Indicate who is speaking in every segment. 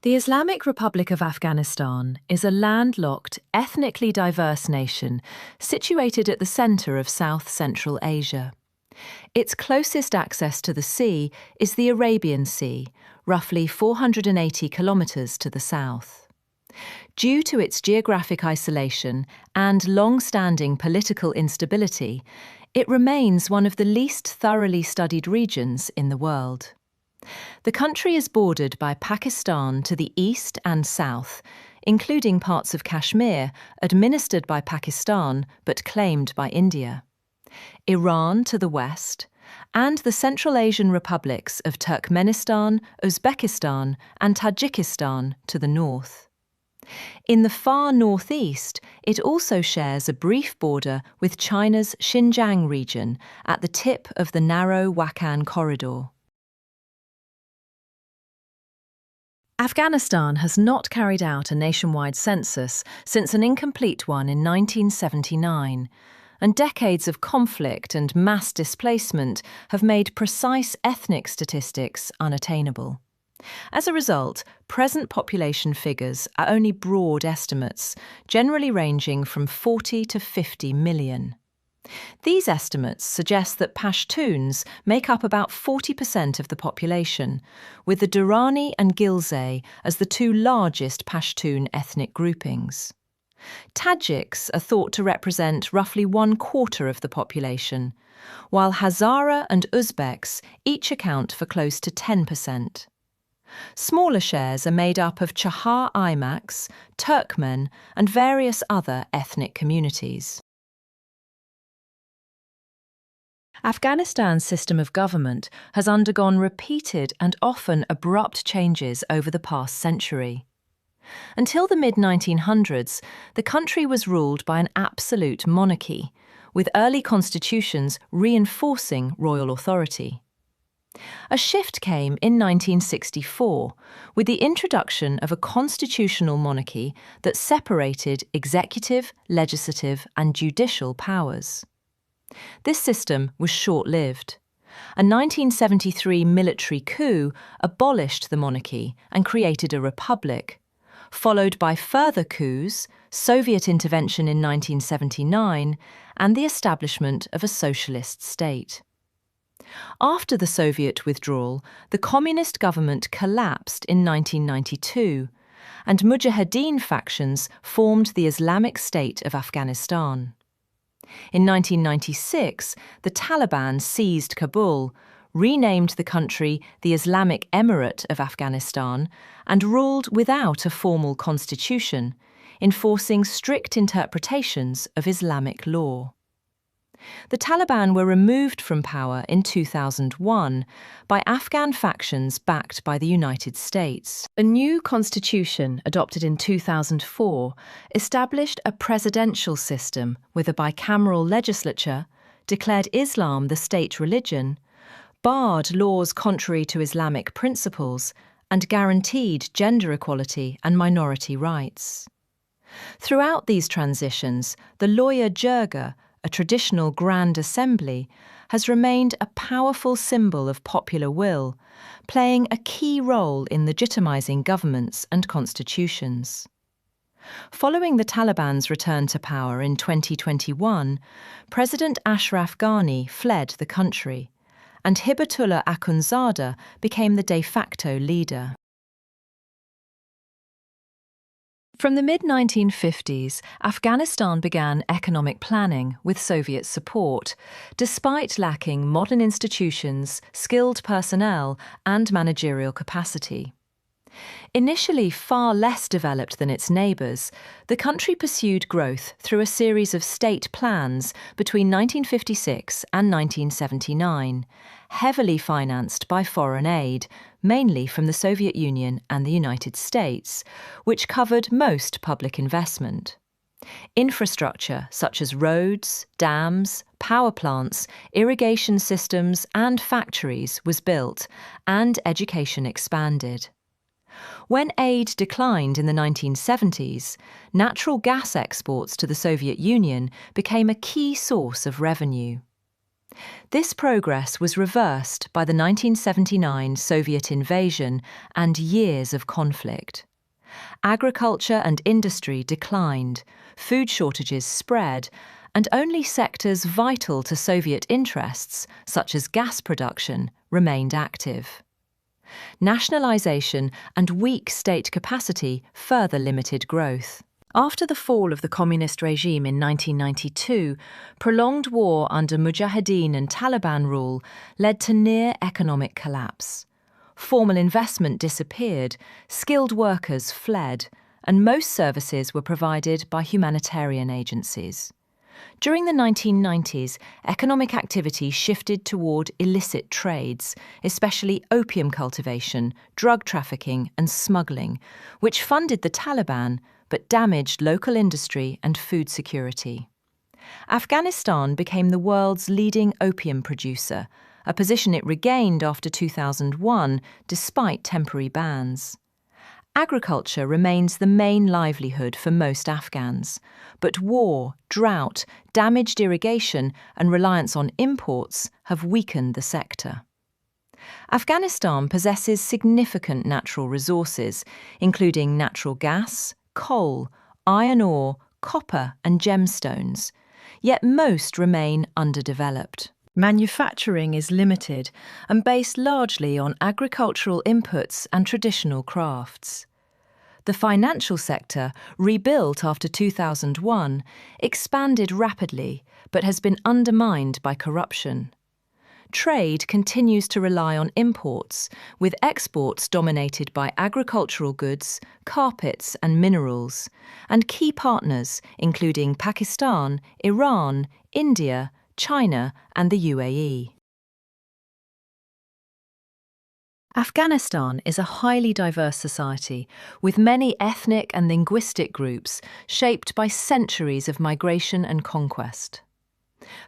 Speaker 1: The Islamic Republic of Afghanistan is a landlocked, ethnically diverse nation situated at the centre of South Central Asia. Its closest access to the sea is the Arabian Sea, roughly 480 kilometres to the south. Due to its geographic isolation and long-standing political instability, it remains one of the least thoroughly studied regions in the world. The country is bordered by Pakistan to the east and south, including parts of Kashmir administered by Pakistan but claimed by India, Iran to the west, and the Central Asian republics of Turkmenistan, Uzbekistan, and Tajikistan to the north. In the far northeast, it also shares a brief border with China's Xinjiang region at the tip of the narrow Wakhan corridor. Afghanistan has not carried out a nationwide census since an incomplete one in 1979, and decades of conflict and mass displacement have made precise ethnic statistics unattainable. As a result, present population figures are only broad estimates, generally ranging from 40 to 50 million. These estimates suggest that Pashtuns make up about 40% of the population, with the Durrani and Ghilzai as the two largest Pashtun ethnic groupings. Tajiks are thought to represent roughly 1/4 of the population, while Hazara and Uzbeks each account for close to 10%. Smaller shares are made up of Chahar Imaks, Turkmen, and various other ethnic communities. Afghanistan's system of government has undergone repeated and often abrupt changes over the past century. Until the mid-1900s, the country was ruled by an absolute monarchy, with early constitutions reinforcing royal authority. A shift came in 1964 with the introduction of a constitutional monarchy that separated executive, legislative, and judicial powers. This system was short-lived. A 1973 military coup abolished the monarchy and created a republic, followed by further coups, Soviet intervention in 1979, and the establishment of a socialist state. After the Soviet withdrawal, the communist government collapsed in 1992, and Mujahideen factions formed the Islamic State of Afghanistan. In 1996, the Taliban seized Kabul, renamed the country the Islamic Emirate of Afghanistan, and ruled without a formal constitution, enforcing strict interpretations of Islamic law. The Taliban were removed from power in 2001 by Afghan factions backed by the United States. A new constitution adopted in 2004 established a presidential system with a bicameral legislature, declared Islam the state religion, barred laws contrary to Islamic principles, and guaranteed gender equality and minority rights. Throughout these transitions, the Loya Jirga, a traditional grand assembly, has remained a powerful symbol of popular will, playing a key role in legitimizing governments and constitutions. Following the Taliban's return to power in 2021, President Ashraf Ghani fled the country, and Hibatullah Akhundzada became the de facto leader. From the mid-1950s, Afghanistan began economic planning with Soviet support, despite lacking modern institutions, skilled personnel, and managerial capacity. Initially far less developed than its neighbours, the country pursued growth through a series of state plans between 1956 and 1979, heavily financed by foreign aid, mainly from the Soviet Union and the United States, which covered most public investment. Infrastructure such as roads, dams, power plants, irrigation systems, and factories was built, and education expanded. When aid declined in the 1970s, natural gas exports to the Soviet Union became a key source of revenue. This progress was reversed by the 1979 Soviet invasion and years of conflict. Agriculture and industry declined, food shortages spread, and only sectors vital to Soviet interests, such as gas production, remained active. Nationalization and weak state capacity further limited growth. After the fall of the communist regime in 1992, prolonged war under Mujahideen and Taliban rule led to near economic collapse. Formal investment disappeared, skilled workers fled, and most services were provided by humanitarian agencies. During the 1990s, economic activity shifted toward illicit trades, especially opium cultivation, drug trafficking, and smuggling, which funded the Taliban but damaged local industry and food security. Afghanistan became the world's leading opium producer, a position it regained after 2001 despite temporary bans. Agriculture remains the main livelihood for most Afghans, but war, drought, damaged irrigation, and reliance on imports have weakened the sector. Afghanistan possesses significant natural resources, including natural gas, coal, iron ore, copper, and gemstones, yet most remain underdeveloped. Manufacturing is limited and based largely on agricultural inputs and traditional crafts. The financial sector, rebuilt after 2001, expanded rapidly but has been undermined by corruption. Trade continues to rely on imports, with exports dominated by agricultural goods, carpets and minerals, and key partners including Pakistan, Iran, India, China and the UAE. Afghanistan is a highly diverse society with many ethnic and linguistic groups shaped by centuries of migration and conquest.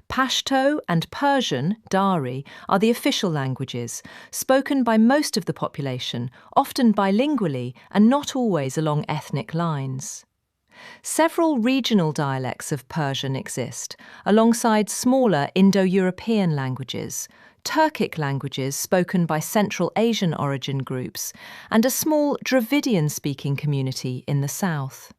Speaker 1: Pashto and Persian, Dari, are the official languages, spoken by most of the population, often bilingually and not always along ethnic lines. Several regional dialects of Persian exist, alongside smaller Indo-European languages, Turkic languages spoken by Central Asian origin groups, and a small Dravidian-speaking community in the south.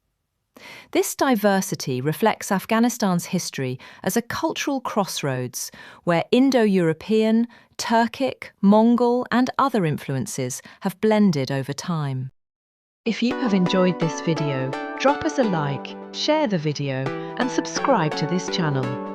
Speaker 1: This diversity reflects Afghanistan's history as a cultural crossroads where Indo-European, Turkic, Mongol, and other influences have blended over time. If you have enjoyed this video, drop us a like, share the video, and subscribe to this channel.